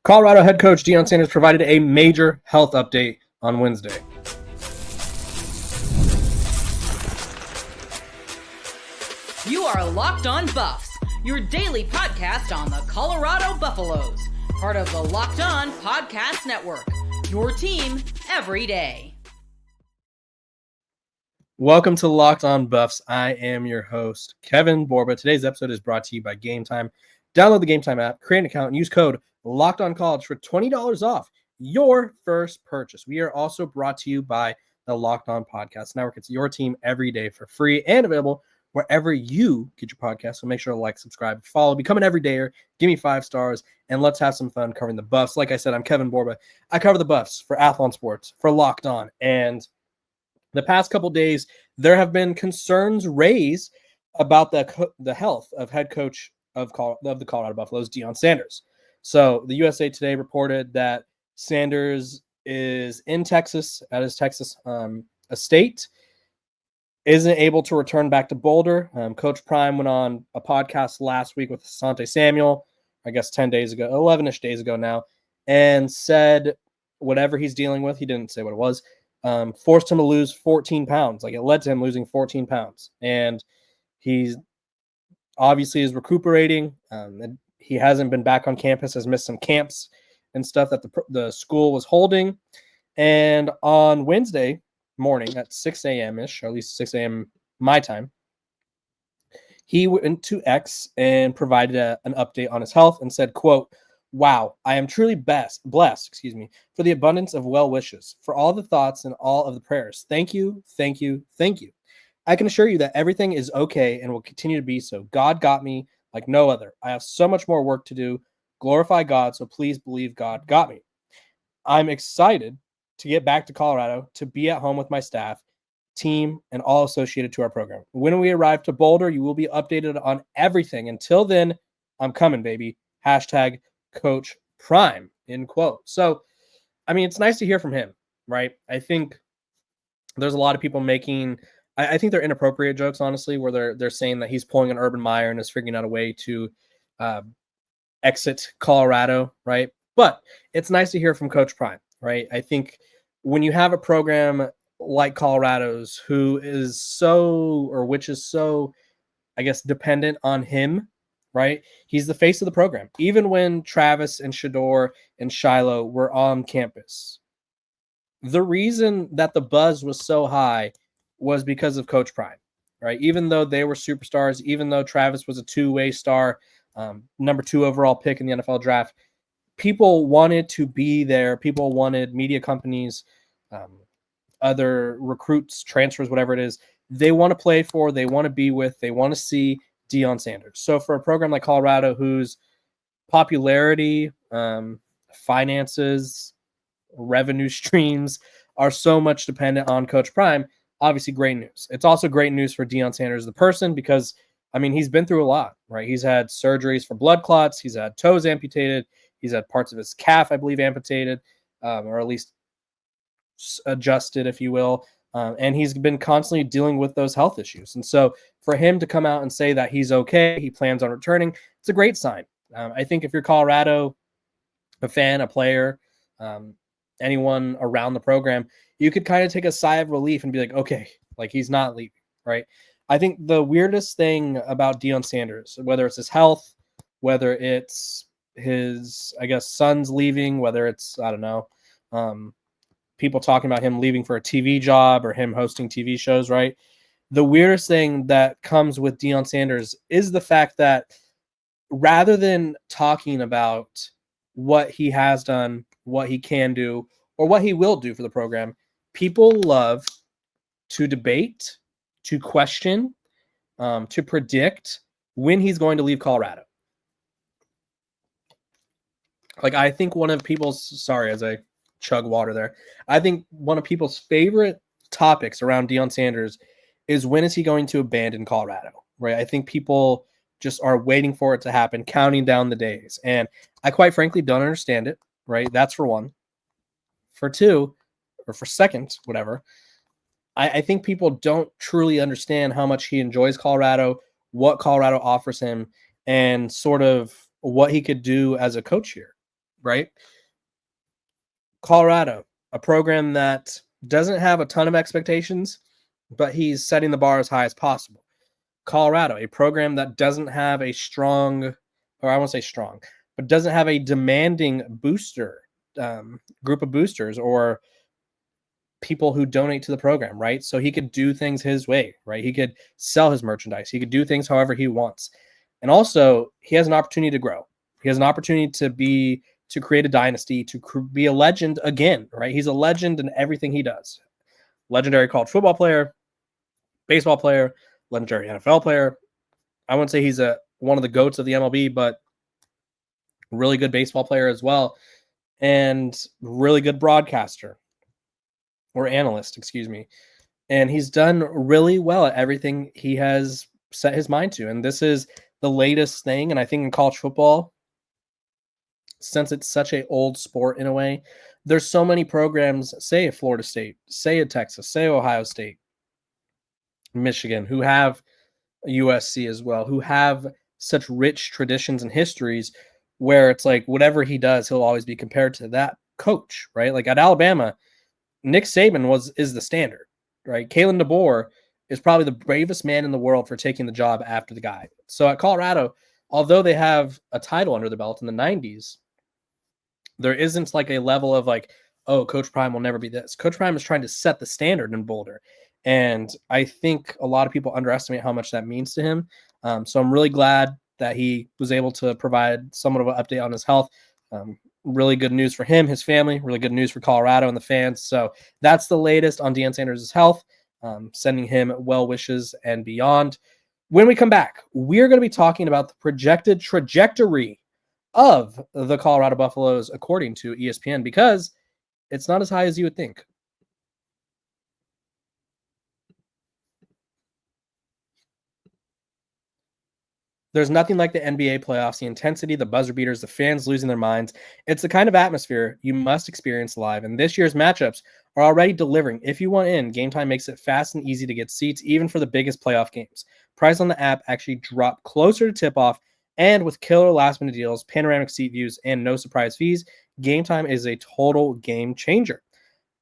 Colorado head coach Deion Sanders provided a major health update on Wednesday. You are Locked On Buffs, your daily podcast on the Colorado Buffaloes, part of the Locked On Podcast Network, your team every day. Welcome to Locked On Buffs. I am your host, Kevin Borba. Today's episode is brought to you by Game Time. Download the Game Time app, create an account, and use code LOCKEDONCollege for $20 off your first purchase. We are also brought to you by the Locked On Podcast Network. It's your team every day for free and available wherever you get your podcast. So make sure to like, subscribe, follow, become an everydayer, give me 5 stars, and let's have some fun covering the Buffs. Like I said, I'm Kevin Borba. I cover the Buffs for Athlon Sports, for Locked On, and the past couple days, there have been concerns raised about the health of head coach of the Colorado Buffaloes, Deion Sanders. So the USA Today reported that Sanders is in Texas at his Texas estate, isn't able to return back to Boulder. Coach Prime went on a podcast last week with Asante Samuel, I guess 10 days ago, 11-ish days ago now, and said whatever he's dealing with, he didn't say what it was, forced him to lose 14 pounds. Like, it led to him losing 14 pounds. And he's obviously is recuperating. And he hasn't been back on campus, has missed some camps and stuff that the school was holding. And on Wednesday morning at 6 a.m.-ish, or at least 6 a.m. my time, he went to X and provided an update on his health and said, quote, "Wow, I am truly blessed, for the abundance of well wishes, for all the thoughts and all of the prayers. Thank you, thank you, thank you. I can assure you that everything is okay and will continue to be so. God got me like no other. I have so much more work to do. Glorify God, so please believe God got me. I'm excited to get back to Colorado, to be at home with my staff, team, and all associated to our program. When we arrive to Boulder, you will be updated on everything. Until then, I'm coming, baby. Hashtag Coach Prime," end quote. So, I mean, it's nice to hear from him, right? I think there's a lot of people making, I think they're inappropriate jokes, honestly, where they're saying that he's pulling an Urban Meyer and is figuring out a way to exit Colorado, right? But it's nice to hear from Coach Prime, right? I think when you have a program like Colorado's, which is so, I guess, dependent on him, right? He's the face of the program. Even when Travis and Shedeur and Shiloh were on campus, the reason that the buzz was so high was because of Coach Prime, right? Even though they were superstars, even though Travis was a two-way star, number 2 overall pick in the NFL draft, people wanted to be there. People wanted media companies, other recruits, transfers, whatever it is. They want to play for, they want to be with, they want to see Deion Sanders. So for a program like Colorado, whose popularity, finances, revenue streams are so much dependent on Coach Prime, obviously great news. It's also great news for Deion Sanders, the person, because, I mean, he's been through a lot, right? He's had surgeries for blood clots. He's had toes amputated. He's had parts of his calf, I believe, amputated, or at least adjusted, if you will. And he's been constantly dealing with those health issues. And so for him to come out and say that he's okay, he plans on returning, it's a great sign. I think if you're Colorado, a fan, a player, anyone around the program, you could kind of take a sigh of relief and be like, okay, like, he's not leaving, right? I think the weirdest thing about Deion Sanders, whether it's his health, whether it's his, I guess, son's leaving, whether it's, I don't know, people talking about him leaving for a TV job or him hosting TV shows, right? The weirdest thing that comes with Deion Sanders is the fact that rather than talking about what he has done, what he can do, or what he will do for the program, people love to debate, to question, to predict when he's going to leave Colorado. Like, I think one of people's, sorry, as I chug water there, I think one of people's favorite topics around Deion Sanders is, when is he going to abandon Colorado, right? I think people just are waiting for it to happen, counting down the days. And I quite frankly don't understand it, right? That's for one. For two, or for second, whatever, I think people don't truly understand how much he enjoys Colorado, what Colorado offers him, and sort of what he could do as a coach here. right? Colorado, a program that doesn't have a ton of expectations, but he's setting the bar as high as possible. Colorado, a program that doesn't have a strong, or I won't say strong, but doesn't have a demanding booster group of boosters or people who donate to the program, right? So he could do things his way, right? He could sell his merchandise. He could do things however he wants. And also, he has an opportunity to grow. He has an opportunity to create a dynasty, to be a legend again, right? He's a legend in everything he does. Legendary college football player, baseball player, legendary NFL player. I wouldn't say he's one of the GOATs of the MLB, but really good baseball player as well, and really good broadcaster or analyst, excuse me. And he's done really well at everything he has set his mind to. And this is the latest thing. And I think in college football, since it's such an old sport in a way, there's so many programs, say at Florida State, say at Texas, say Ohio State, Michigan, who have USC as well, who have such rich traditions and histories where it's like whatever he does, he'll always be compared to that coach, right? Like at Alabama, Nick Saban is the standard, right? Kalen DeBoer is probably the bravest man in the world for taking the job after the guy. So at Colorado, although they have a title under the belt in the 90s, there isn't like a level of like, oh, Coach Prime will never be this. Coach Prime is trying to set the standard in Boulder. And I think a lot of people underestimate how much that means to him. So I'm really glad that he was able to provide somewhat of an update on his health. Really good news for him, his family, really good news for Colorado and the fans. So that's the latest on Deion Sanders' health, sending him well wishes and beyond. When we come back, we're going to be talking about the projected trajectory of the Colorado Buffaloes, according to ESPN, because it's not as high as you would think. There's nothing like the NBA playoffs, the intensity, the buzzer beaters, the fans losing their minds. It's the kind of atmosphere you must experience live, and this year's matchups are already delivering. If you want in, Game Time makes it fast and easy to get seats, even for the biggest playoff games. Price on the app actually drop closer to tip-off, and with killer last-minute deals, panoramic seat views, and no surprise fees, Game Time is a total game changer.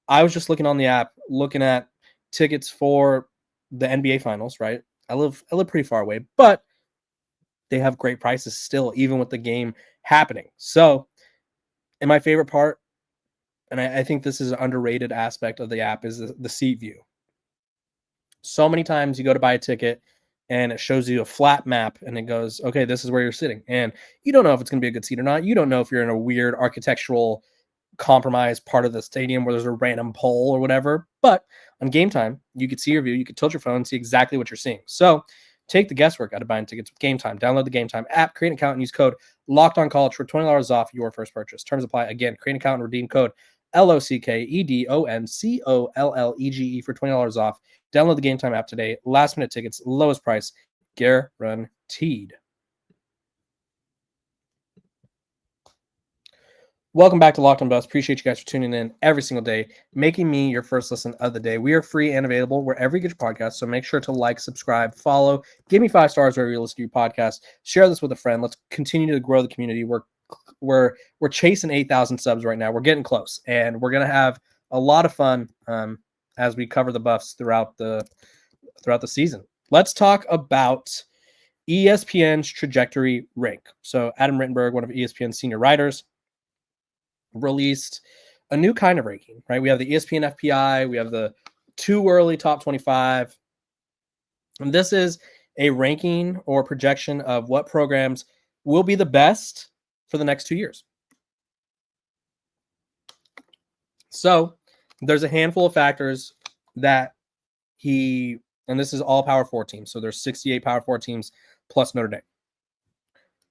I was just looking on the app, looking at tickets for the NBA Finals, right? I live pretty far away, but they have great prices still, even with the game happening. So, and my favorite part, and I think this is an underrated aspect of the app, is the seat view. So many times you go to buy a ticket and it shows you a flat map and it goes, okay, this is where you're sitting. And you don't know if it's going to be a good seat or not. You don't know if you're in a weird architectural compromised part of the stadium where there's a random pole or whatever. But on Game Time, you could see your view. You could tilt your phone and see exactly what you're seeing. So take the guesswork out of buying tickets with Game Time. Download the Game Time app, create an account, and use code LOCKEDONCollege for $20 off your first purchase. Terms apply. Again, create an account and redeem code LOCKEDONCOLLEGE for $20 off. Download the Game Time app today. Last minute tickets, lowest price, guaranteed. Welcome back to Locked on Buffs. Appreciate you guys for tuning in every single day, making me your first listen of the day. We are free and available wherever you get your podcast, so make sure to like, subscribe, follow, give me 5 stars wherever you listen to your podcast. Share this with a friend. Let's continue to grow the community. We're chasing 8,000 subs right now. We're getting close, and we're gonna have a lot of fun as we cover the Buffs throughout the season. Let's talk about ESPN's trajectory rank. So Adam Rittenberg, one of ESPN's senior writers, released a new kind of ranking, right? We have the ESPN FPI, we have the too early top 25. And this is a ranking or projection of what programs will be the best for the next 2 years. So there's a handful of factors that and this is all Power 4 teams. So there's 68 Power 4 teams plus Notre Dame.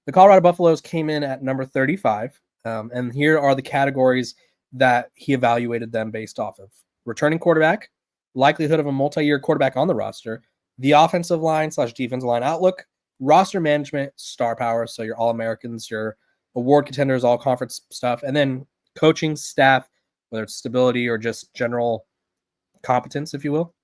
The Colorado Buffaloes came in at number 35. And here are the categories that he evaluated them based off of: returning quarterback, likelihood of a multi-year quarterback on the roster, the offensive line / defensive line outlook, roster management, star power, so your All-Americans, your award contenders, all-conference stuff, and then coaching staff, whether it's stability or just general competence, if you will.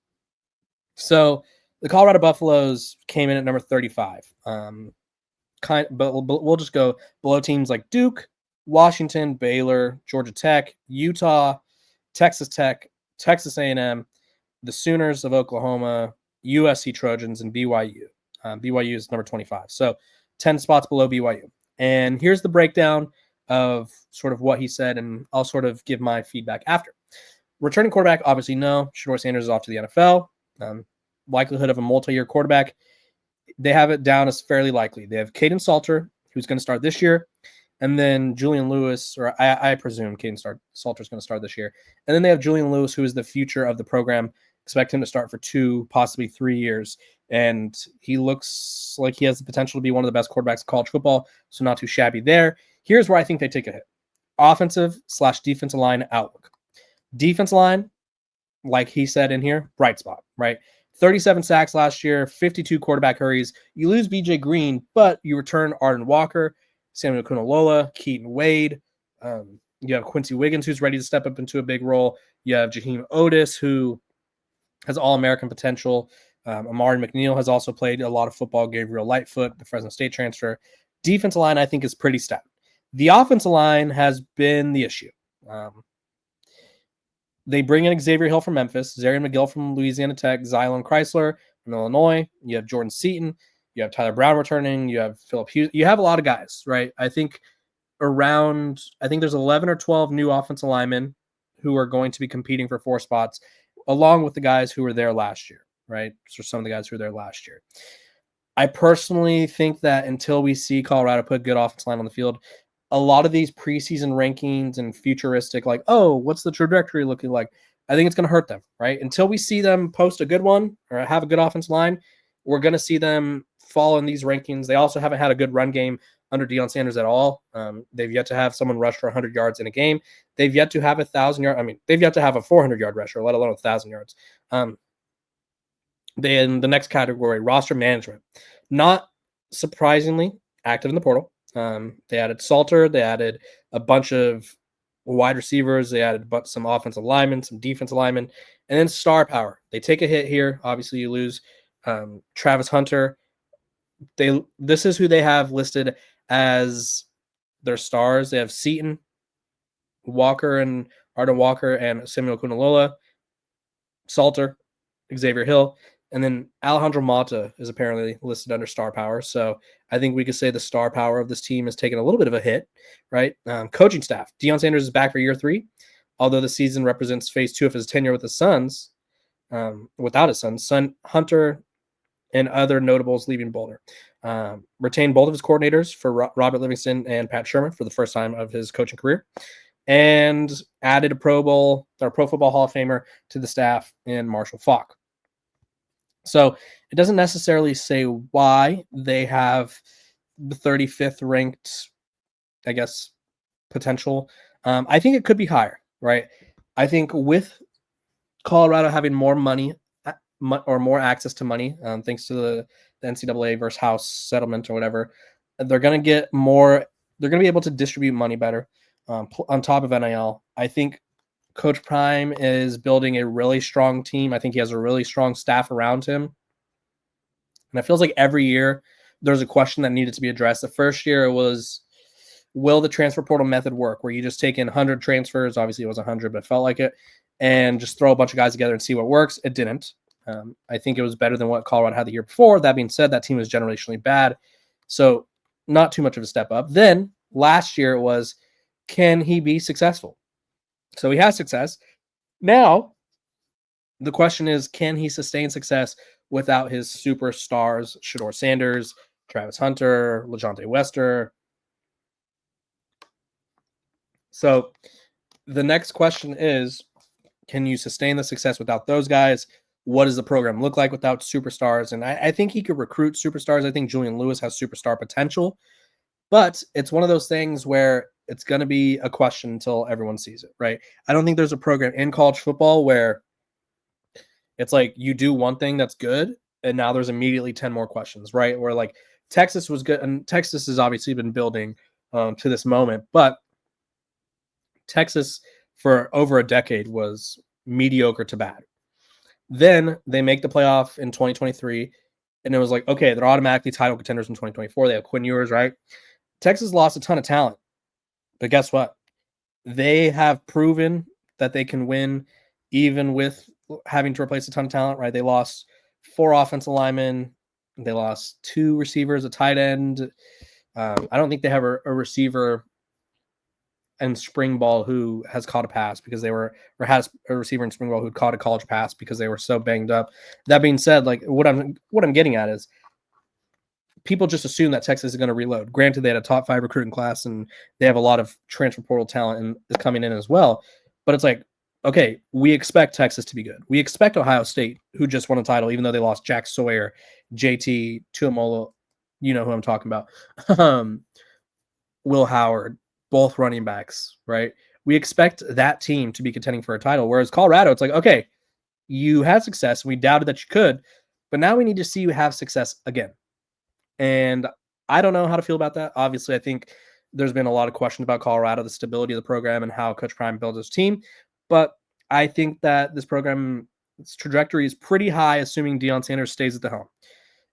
So the Colorado Buffaloes came in at number 35. But we'll just go below teams like Duke, Washington, Baylor, Georgia Tech, Utah, Texas Tech, Texas A&M, the Sooners of Oklahoma, USC Trojans, and BYU. BYU is number 25. So 10 spots below BYU. And here's the breakdown of sort of what he said, and I'll sort of give my feedback after. Returning quarterback, obviously no. Shedeur Sanders is off to the NFL. Likelihood of a multi-year quarterback, they have it down as fairly likely. They have Caden Salter, who's going to start this year, and then Julian Lewis, or I presume Salter is going to start this year. And then they have Julian Lewis, who is the future of the program. Expect him to start for 2, possibly 3 years. And he looks like he has the potential to be one of the best quarterbacks in college football, so not too shabby there. Here's where I think they take a hit. Offensive/defensive line outlook. Defense line, like he said in here, bright spot, right? 37 sacks last year, 52 quarterback hurries. You lose BJ Green, but you return Arden Walker, Samuel Kunalola, Keaton Wade. You have Quincy Wiggins, who's ready to step up into a big role. You have Jaheim Otis, who has All-American potential. Amari McNeil has also played a lot of football. Gabriel Lightfoot, the Fresno State transfer. Defensive line, I think, is pretty stout. The offensive line has been the issue. They bring in Xavier Hill from Memphis, Zarian McGill from Louisiana Tech, Xylon Chrysler from Illinois. You have Jordan Seaton. You have Tyler Brown returning. You have Phillip Hughes. You have a lot of guys, right? I think there's 11 or 12 new offensive linemen who are going to be competing for 4 spots, along with the guys who were there last year, right? So some of the guys who were there last year. I personally think that until we see Colorado put good offensive line on the field, a lot of these preseason rankings and futuristic, like, oh, what's the trajectory looking like? I think it's going to hurt them, right? Until we see them post a good one or have a good offensive line, we're going to see them fall in these rankings. They also haven't had a good run game under Deion Sanders at all. They've yet to have someone rush for 100 yards in a game. They've yet to have 1,000 yards. I mean, they've yet to have a 400-yard rusher, let alone 1,000 yards. Then the next category, roster management. Not surprisingly, active in the portal. They added Salter. They added a bunch of wide receivers. They added some offensive linemen, some defensive linemen, and then star power. They take a hit here. Obviously, you lose Travis Hunter. This is who they have listed as their stars. They have Seaton, Walker, and Arden Walker, and Samuel Kunalola, Salter, Xavier Hill. And then Alejandro Mata is apparently listed under star power. So I think we could say the star power of this team has taken a little bit of a hit, right? Coaching staff. Deion Sanders is back for year 3, although the season represents phase 2 of his tenure with his sons, without his son Hunter, and other notables leaving Boulder. Retained both of his coordinators for Robert Livingston and Pat Sherman for the first time of his coaching career, and added a Pro Football Hall of Famer to the staff in Marshall Faulk. So it doesn't necessarily say why they have the 35th ranked, I guess, potential. I think it could be higher, right? I think with Colorado having more money or more access to money, thanks to the NCAA versus House settlement or whatever, they're going to get more. They're going to be able to distribute money better on top of NIL. I think Coach Prime is building a really strong team. I think he has a really strong staff around him. And it feels like every year there's a question that needed to be addressed. The first year was, will the transfer portal method work, where you just take in 100 transfers? Obviously it was 100, but it felt like it, and just throw a bunch of guys together and see what works. It didn't. I think it was better than what Colorado had the year before. That being said, that team was generationally bad. So not too much of a step up. Then last year it was, can he be successful? So he has success. Now, the question is, can he sustain success without his superstars, Shedeur Sanders, Travis Hunter, LeJontay Wester? So the next question is, can you sustain the success without those guys? What does the program look like without superstars? And I think he could recruit superstars. I think Julian Lewis has superstar potential. But it's one of those things where it's going to be a question until everyone sees it, right? I don't think there's a program in college football where it's like you do one thing that's good, and now there's immediately 10 more questions, right? Where like Texas was good, and Texas has obviously been building to this moment, but Texas for over a decade was mediocre to bad. Then they make the playoff in 2023, and it was like, okay, they're automatically title contenders in 2024. They have Quinn Ewers, right? Texas lost a ton of talent But guess what? They have proven that they can win even with having to replace a ton of talent, right? They lost 4 offensive linemen. They lost 2 receivers, a tight end. I don't think they have a receiver in spring ball who has caught a pass because they were, or has a receiver in spring ball who caught a college pass because they were so banged up. That being said, like what I'm getting at is people just assume that Texas is going to reload. Granted, they had a top 5 recruiting class and they have a lot of transfer portal talent and is coming in as well. But it's like, okay, we expect Texas to be good. We expect Ohio State, who just won a title, even though they lost Jack Sawyer, JT Tuamolo, you know who I'm talking about, Will Howard, both running backs, right? We expect that team to be contending for a title. Whereas Colorado, it's like, okay, you had success. We doubted that you could, but now we need to see you have success again. And I don't know how to feel about that. Obviously, I think there's been a lot of questions about Colorado, the stability of the program and how Coach Prime builds his team. But I think that this program's trajectory is pretty high, assuming Deion Sanders stays at the helm.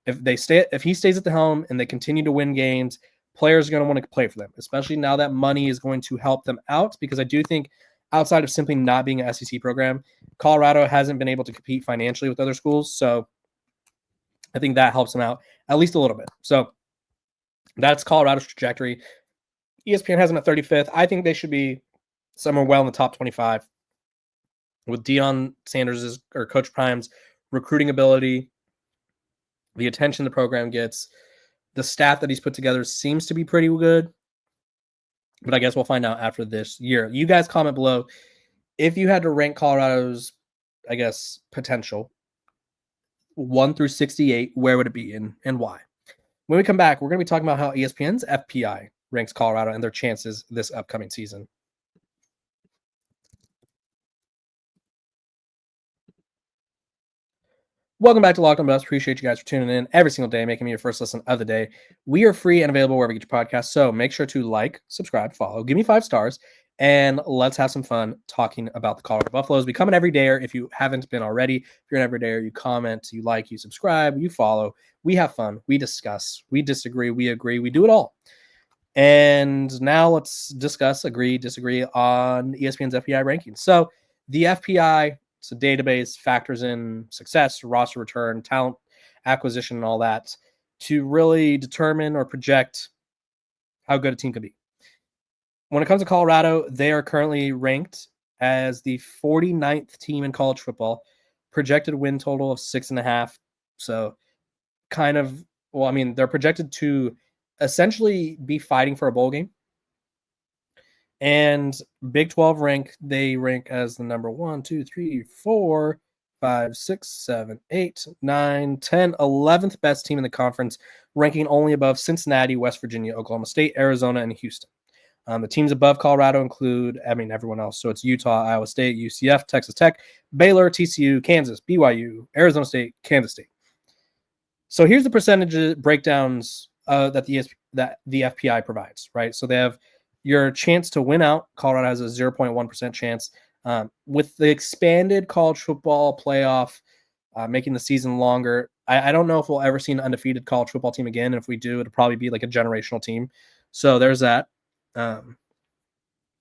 If he stays at the helm and they continue to win games, players are going to want to play for them, especially now that money is going to help them out. Because I do think outside of simply not being an SEC program, Colorado hasn't been able to compete financially with other schools. So I think that helps them out at least a little bit. So that's Colorado's trajectory. ESPN has them at 35th. I think they should be somewhere well in the top 25 with Deion Sanders' or Coach Prime's recruiting ability, the attention the program gets, the staff that he's put together seems to be pretty good. But I guess we'll find out after this year. You guys comment below if you had to rank Colorado's, I guess, potential 1 through 68, where would it be and why? When we come back, we're going to be talking about how ESPN's FPI ranks Colorado and their chances this upcoming season. Welcome back to Locked on Buffs. Appreciate you guys for tuning in every single day, making me your first listen of the day. We are free and available wherever you get your podcasts, so make sure to like, subscribe, follow, give me 5 stars, and let's have some fun talking about the Colorado Buffaloes. Become an everydayer if you haven't been already. If you're an everydayer, you comment, you like, you subscribe, you follow. We have fun. We discuss. We disagree. We agree. We do it all. And now let's discuss, agree, disagree on ESPN's FPI rankings. So the FPI, it's a database, factors in success, roster return, talent acquisition, and all that to really determine or project how good a team could be. When it comes to Colorado, they are currently ranked as the 49th team in college football, projected win total of 6.5. So kind of, well, I mean, they're projected to essentially be fighting for a bowl game. And Big 12 they rank as the number 1, 2, 3, 4, 5, 6, 7, 8, 9, 10, 11th best team in the conference, ranking only above Cincinnati, West Virginia, Oklahoma State, Arizona, and Houston. The teams above Colorado include, everyone else. So it's Utah, Iowa State, UCF, Texas Tech, Baylor, TCU, Kansas, BYU, Arizona State, Kansas State. So here's the percentage breakdowns that the FPI provides, right? So they have your chance to win out. Colorado has a 0.1% chance. With the expanded college football playoff, making the season longer, I don't know if we'll ever see an undefeated college football team again. And if we do, it'll probably be like a generational team. So there's that.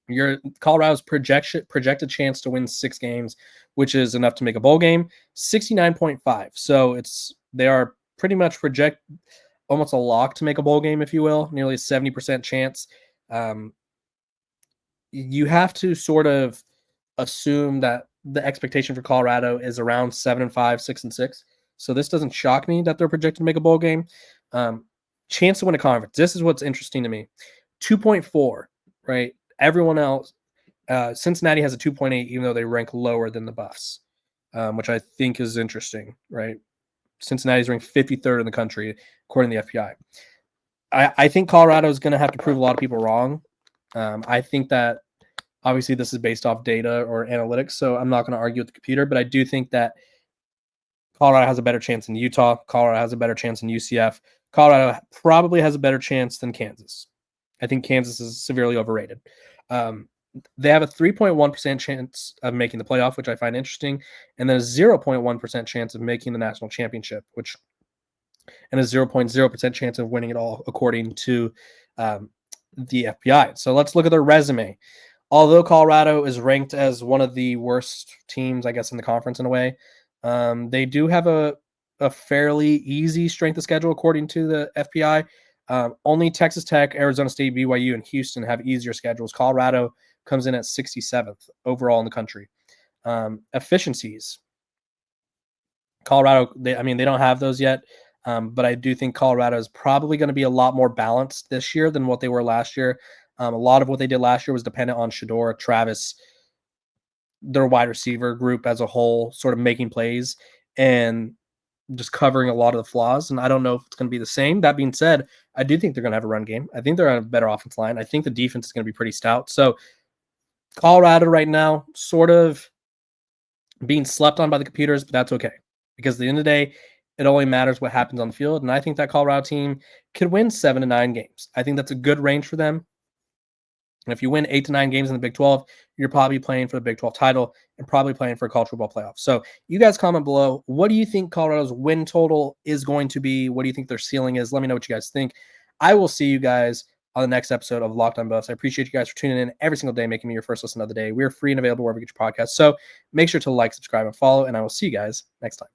Your Colorado's projected chance to win 6 games, which is enough to make a bowl game, 69.5. So they are pretty much almost a lock to make a bowl game, if you will, nearly a 70% chance. You have to sort of assume that the expectation for Colorado is around 7-5, 6-6. So this doesn't shock me that they're projected to make a bowl game. Chance to win a conference. This is what's interesting to me. 2.4, right? Everyone else, Cincinnati has a 2.8, even though they rank lower than the Buffs, which I think is interesting, right? Cincinnati's ranked 53rd in the country, according to the FPI. I think Colorado is going to have to prove a lot of people wrong. I think that obviously this is based off data or analytics, so I'm not going to argue with the computer, but I do think that Colorado has a better chance than Utah. Colorado has a better chance than UCF. Colorado probably has a better chance than Kansas. I think Kansas is severely overrated. They have a 3.1% chance of making the playoff, which I find interesting, and then a 0.1% chance of making the national championship, and a 0.0% chance of winning it all, according to the FPI. So let's look at their resume. Although Colorado is ranked as one of the worst teams, I guess, in the conference in a way, they do have a fairly easy strength of schedule according to the FPI. Only Texas Tech, Arizona State, BYU, and Houston have easier schedules. Colorado comes in at 67th overall in the country. Efficiencies. Colorado, they don't have those yet, but I do think Colorado is probably going to be a lot more balanced this year than what they were last year. A lot of what they did last year was dependent on Shedeur, Travis, their wide receiver group as a whole, sort of making plays and just covering a lot of the flaws. And I don't know if it's going to be the same. That being said, I do think they're going to have a run game. I think they're on a better offense line. I think the defense is going to be pretty stout. So Colorado right now, sort of being slept on by the computers, but that's okay. Because at the end of the day, it only matters what happens on the field. And I think that Colorado team could win 7 to 9 games. I think that's a good range for them. And if you win 8 to 9 games in the Big 12, you're probably playing for the Big 12 title and probably playing for a college football playoff. So you guys comment below. What do you think Colorado's win total is going to be? What do you think their ceiling is? Let me know what you guys think. I will see you guys on the next episode of Locked on Buffs. I appreciate you guys for tuning in every single day, making me your first listen of the day. We're free and available wherever you get your podcast. So make sure to like, subscribe, and follow, and I will see you guys next time.